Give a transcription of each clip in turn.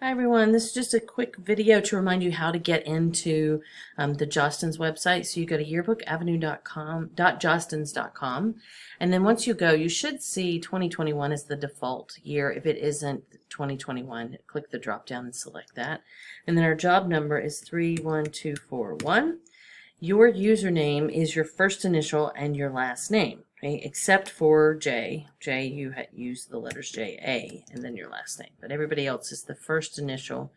Hi everyone, this is just a quick video to remind you how to get into the Jostens website. So you go to yearbookavenue.com, and then once you go, you should see 2021 as the default year. If it isn't 2021, click the drop down and select that. And then our job number is 31241. Your username is your first initial and your last name. Okay, except for J. J, you use the letters J-A and then your last name. But everybody else is the first initial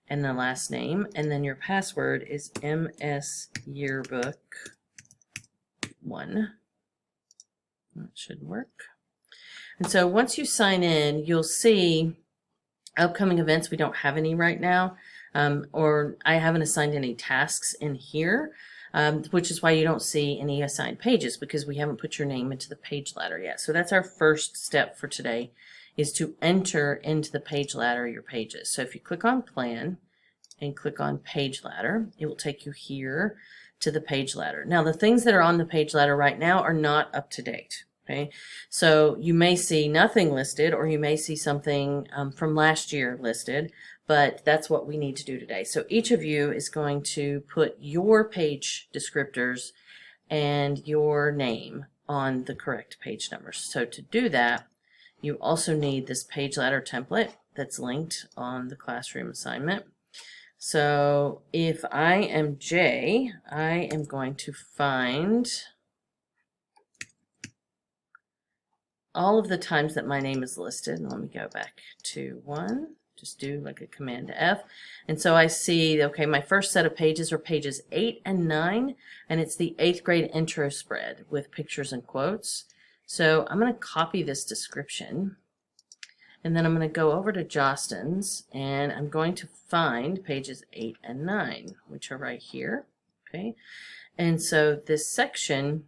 and the last name. And then your password is MS Yearbook 1. That should work. And so once you sign in, you'll see upcoming events. We don't have any right now, or I haven't assigned any tasks in here. Which is why you don't see any assigned pages, because we haven't put your name into the page ladder yet. So that's our first step for today, is to enter into the page ladder your pages. So if you click on Plan and click on Page Ladder, it will take you here to the page ladder. Now the things that are on the page ladder right now are not up to date. Okay, so you may see nothing listed, or you may see something from last year listed, but that's what we need to do today. So each of you is going to put your page descriptors and your name on the correct page numbers. So to do that, you also need this page ladder template that's linked on the classroom assignment. So if I am J, I am going to find all of the times that my name is listed. And let me go back to one. Just do like a Command F. And so I see, okay, my first set of pages are pages 8 and 9, and it's the 8th grade intro spread with pictures and quotes. So I'm going to copy this description, and then I'm going to go over to Jostens, and I'm going to find pages 8 and 9, which are right here. Okay, and so this section,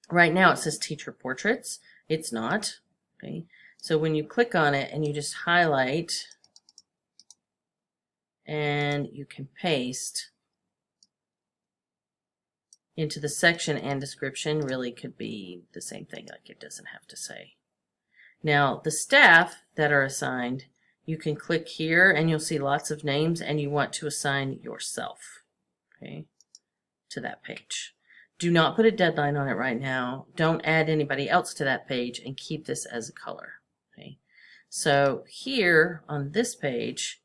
right now it says Teacher Portraits. It's not. Okay, so when you click on it and you just highlight, and you can paste into the section and description, really could be the same thing, like it doesn't have to say. Now the staff that are assigned, you can click here and you'll see lots of names, and you want to assign yourself, okay, to that page. Do not put a deadline on it right now. Don't add anybody else to that page, and keep this as a color. Okay, so here on this page,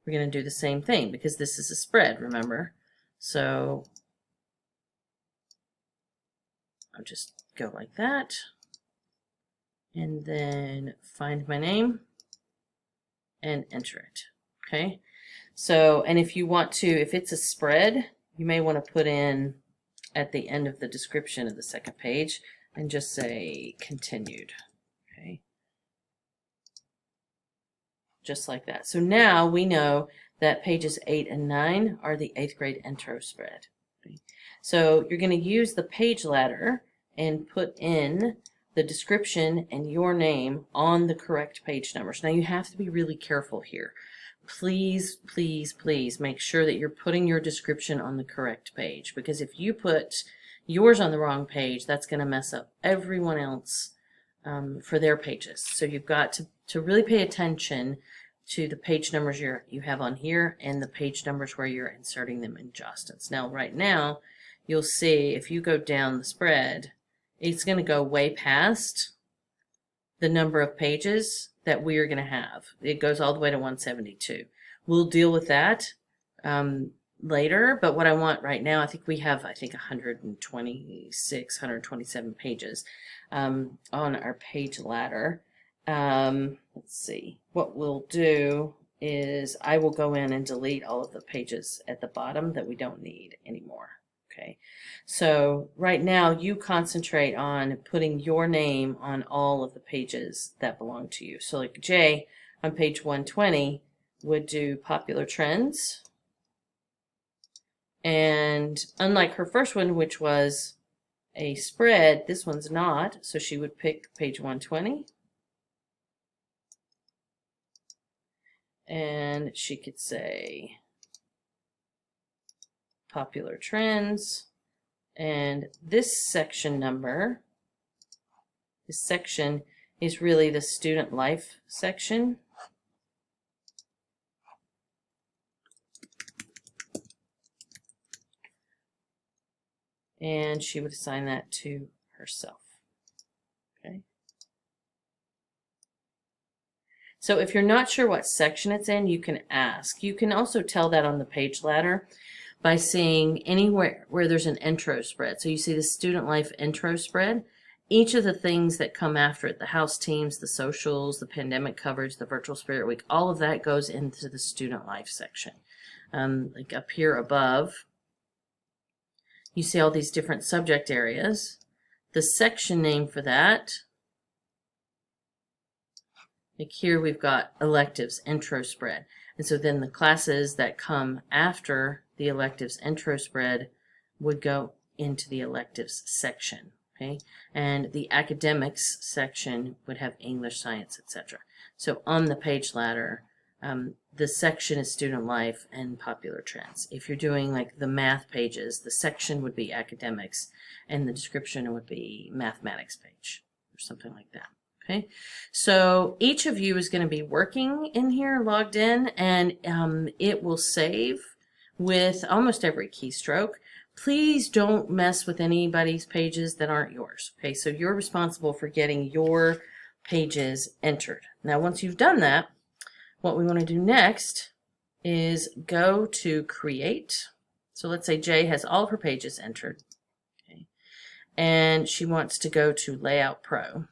we're going to do the same thing, because this is a spread, remember? So I'll just go like that, and then find my name and enter it. Okay, so, and if you want to, if it's a spread, you may want to put in at the end of the description of the second page and just say continued. Okay, just like that. So now we know that pages 8 and 9 are the 8th grade intro spread. Okay, so you're going to use the page ladder and put in the description and your name on the correct page numbers. Now you have to be really careful here. Please, please, please make sure that you're putting your description on the correct page, because if you put yours on the wrong page, that's going to mess up everyone else for their pages. So you've got to really pay attention to the page numbers you have on here and the page numbers where you're inserting them in Jostens. Now right now you'll see if you go down the spread, it's going to go way past the number of pages that we are going to have. It goes all the way to 172. We'll deal with that later, but what I want right now, I think we have 126, 127 pages on our page ladder. Let's see. What we'll do is I will go in and delete all of the pages at the bottom that we don't need anymore. Okay, so right now you concentrate on putting your name on all of the pages that belong to you. So like J on page 120 would do popular trends, and unlike her first one, which was a spread, this one's not, so she would pick page 120, and she could say popular trends, and this section number, this section is really the student life section, and she would assign that to herself. Okay. So if you're not sure what section it's in, you can ask. You can also tell that on the page ladder by seeing anywhere where there's an intro spread. So you see the student life intro spread. Each of the things that come after it, the house teams, the socials, the pandemic coverage, the virtual spirit week, all of that goes into the student life section. Like up here above, you see all these different subject areas. The section name for that, like here we've got electives, intro spread. And so then the classes that come after the electives intro spread would go into the electives section. Okay, and the academics section would have English, science, etc. So on the page ladder, the section is student life and popular trends. If you're doing like the math pages, the section would be academics and the description would be mathematics page or something like that. Okay, so each of you is going to be working in here, logged in, and it will save with almost every keystroke. Please don't mess with anybody's pages that aren't yours. Okay, so you're responsible for getting your pages entered. Now, once you've done that, what we want to do next is go to Create. So let's say Jay has all of her pages entered. Okay, and she wants to go to Layout Pro.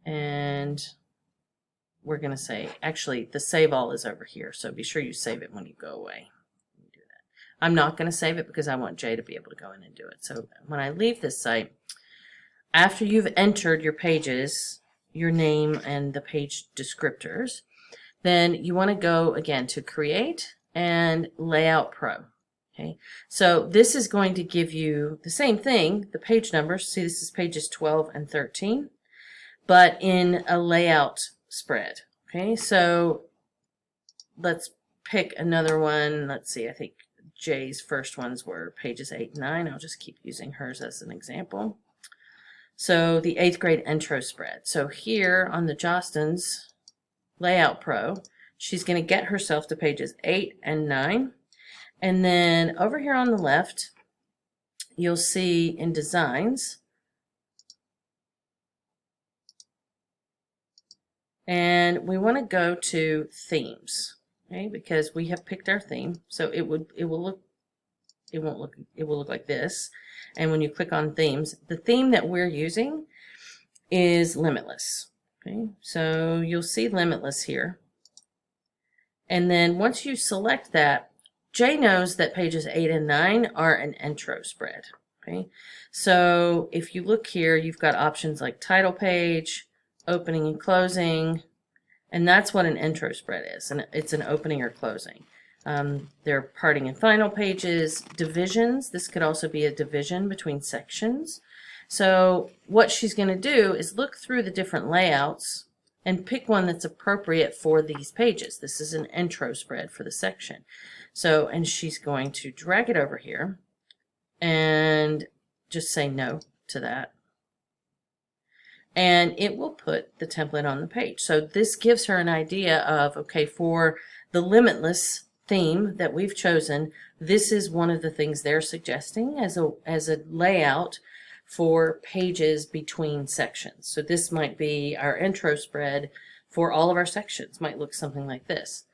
And we're going to say, actually, the Save All is over here, so be sure you save it when you go away. Do that. I'm not going to save it because I want Jay to be able to go in and do it. So when I leave this site, after you've entered your pages, your name and the page descriptors, then you want to go again to Create and Layout Pro. Okay, so this is going to give you the same thing, the page numbers. See, this is pages 12 and 13. But in a layout spread. Okay, so let's pick another one. Let's see, I think Jay's first ones were pages 8 and 9. I'll just keep using hers as an example. So the 8th grade intro spread. So here on the Jostens Layout Pro, she's going to get herself to pages 8 and 9. And then over here on the left, you'll see in Designs, and we want to go to Themes, okay? Because we have picked our theme, so it will look like this. And when you click on Themes, the theme that we're using is Limitless. Okay, so you'll see Limitless here. And then once you select that, Jay knows that pages 8 and 9 are an intro spread. Okay, so if you look here, you've got options like title page, opening and closing, and that's what an intro spread is, and it's an opening or closing. There are parting and final pages, divisions. This could also be a division between sections. So what she's going to do is look through the different layouts and pick one that's appropriate for these pages. This is an intro spread for the section. So, and she's going to drag it over here and just say no to that. And it will put the template on the page. So this gives her an idea of, okay, for the Limitless theme that we've chosen, this is one of the things they're suggesting as a layout for pages between sections. So this might be our intro spread for all of our sections, might look something like this.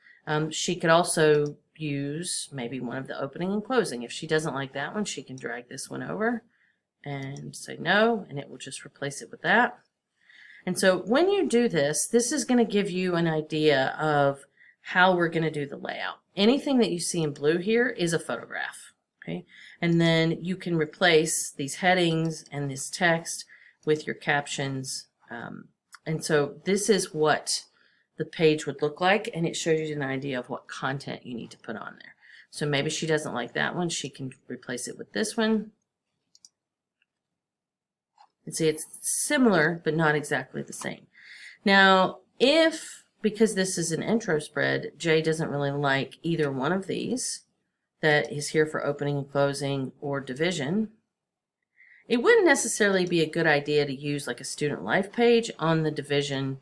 She could also use maybe one of the opening and closing. If she doesn't like that one, she can drag this one over and say no, and it will just replace it with that. And so when you do this, this is going to give you an idea of how we're going to do the layout. Anything that you see in blue here is a photograph. Okay, and then you can replace these headings and this text with your captions. And so this is what the page would look like, and it shows you an idea of what content you need to put on there. So maybe she doesn't like that one, she can replace it with this one. And see, it's similar, but not exactly the same. Now, because this is an intro spread, Jay doesn't really like either one of these that is here for opening and closing or division, it wouldn't necessarily be a good idea to use like a student life page on the division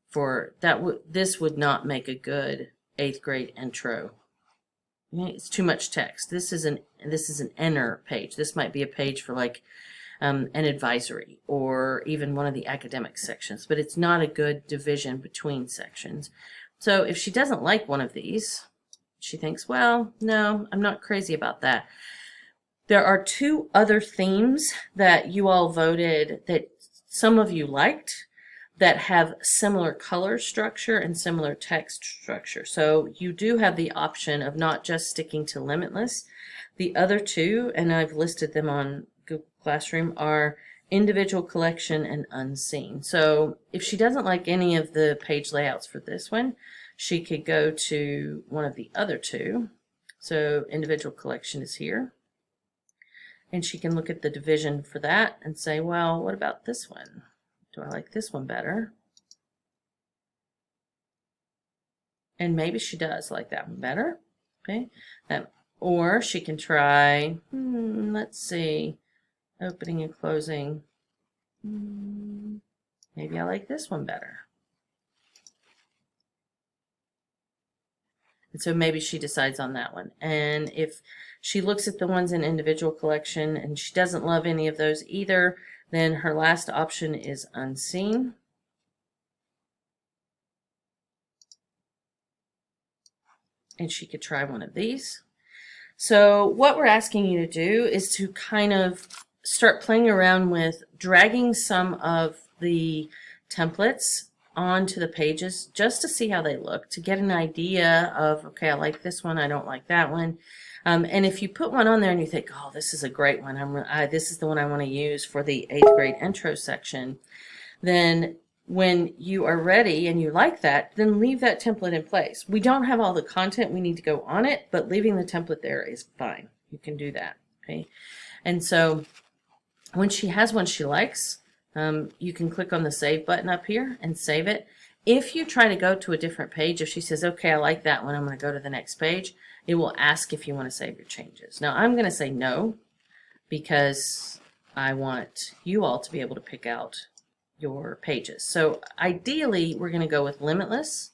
for that. This would not make a good 8th grade intro, it's too much text. This is an enter page. This might be a page for like an advisory or even one of the academic sections, but it's not a good division between sections. So if she doesn't like one of these, she thinks, well, no, I'm not crazy about that. There are two other themes that you all voted that some of you liked that have similar color structure and similar text structure. So you do have the option of not just sticking to Limitless. The other two, and I've listed them on Google Classroom, are Individual Collection and Unseen. So if she doesn't like any of the page layouts for this one, she could go to one of the other two. So Individual Collection is here. And she can look at the division for that and say, well, what about this one? Do I like this one better? And maybe she does like that one better. Okay. Or she can try, let's see, opening and closing. Maybe I like this one better. And so maybe she decides on that one. And if she looks at the ones in Individual Collection and she doesn't love any of those either, then her last option is Unseen. And she could try one of these. So what we're asking you to do is to kind of start playing around with dragging some of the templates onto the pages just to see how they look, to get an idea of, okay, I like this one, I don't like that one. And if you put one on there and you think, oh, this is a great one, this is the one I want to use for the 8th grade intro section, then when you are ready and you like that, then leave that template in place. We don't have all the content we need to go on it, but leaving the template there is fine. You can do that, okay? And so when she has one she likes, you can click on the Save button up here and save it. If you try to go to a different page, if she says, okay, I like that one, I'm going to go to the next page, it will ask if you want to save your changes. Now, I'm going to say no because I want you all to be able to pick out your pages. So ideally, we're going to go with Limitless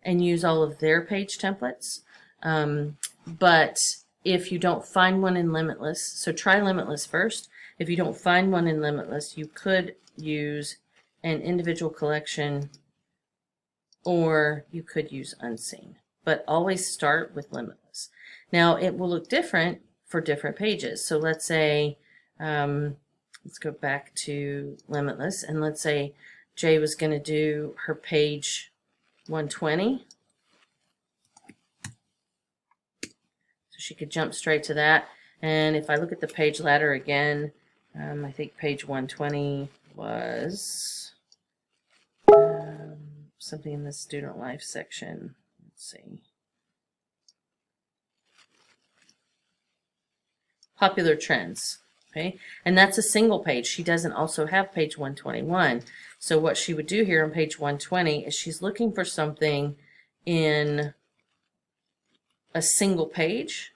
and use all of their page templates. But if you don't find one in Limitless, so try Limitless first. If you don't find one in Limitless, you could use an Individual Collection or you could use Unseen. But always start with Limitless. Now, it will look different for different pages. So let's say, let's go back to Limitless, and let's say Jay was going to do her page 120. So she could jump straight to that. And if I look at the page ladder again, I think page 120 was something in the student life section. Let's see. Popular trends. Okay, and that's a single page. She doesn't also have page 121. So what she would do here on page 120 is she's looking for something in a single page.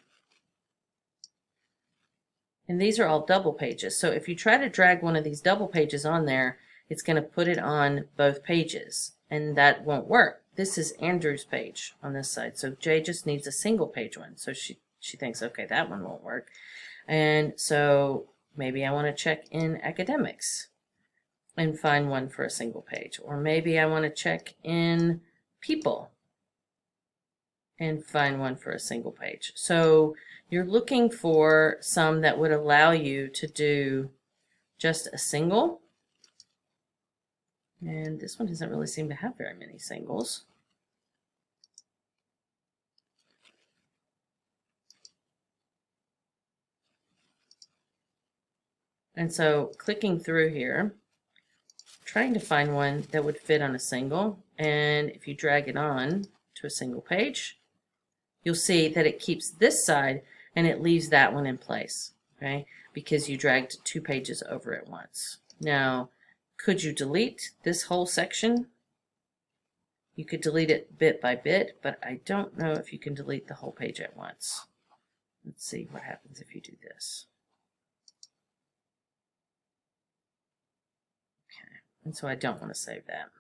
And these are all double pages. So if you try to drag one of these double pages on there, it's going to put it on both pages. And that won't work. This is Andrew's page on this side. So Jay just needs a single page one. So she thinks, okay, that one won't work. And so maybe I want to check in academics and find one for a single page. Or maybe I want to check in people and find one for a single page. So you're looking for some that would allow you to do just a single. And this one doesn't really seem to have very many singles. And so clicking through here, trying to find one that would fit on a single. And if you drag it on to a single page, you'll see that it keeps this side and it leaves that one in place, okay? Because you dragged two pages over at once. Now, could you delete this whole section? You could delete it bit by bit, but I don't know if you can delete the whole page at once. Let's see what happens if you do this. Okay, and so I don't want to save that.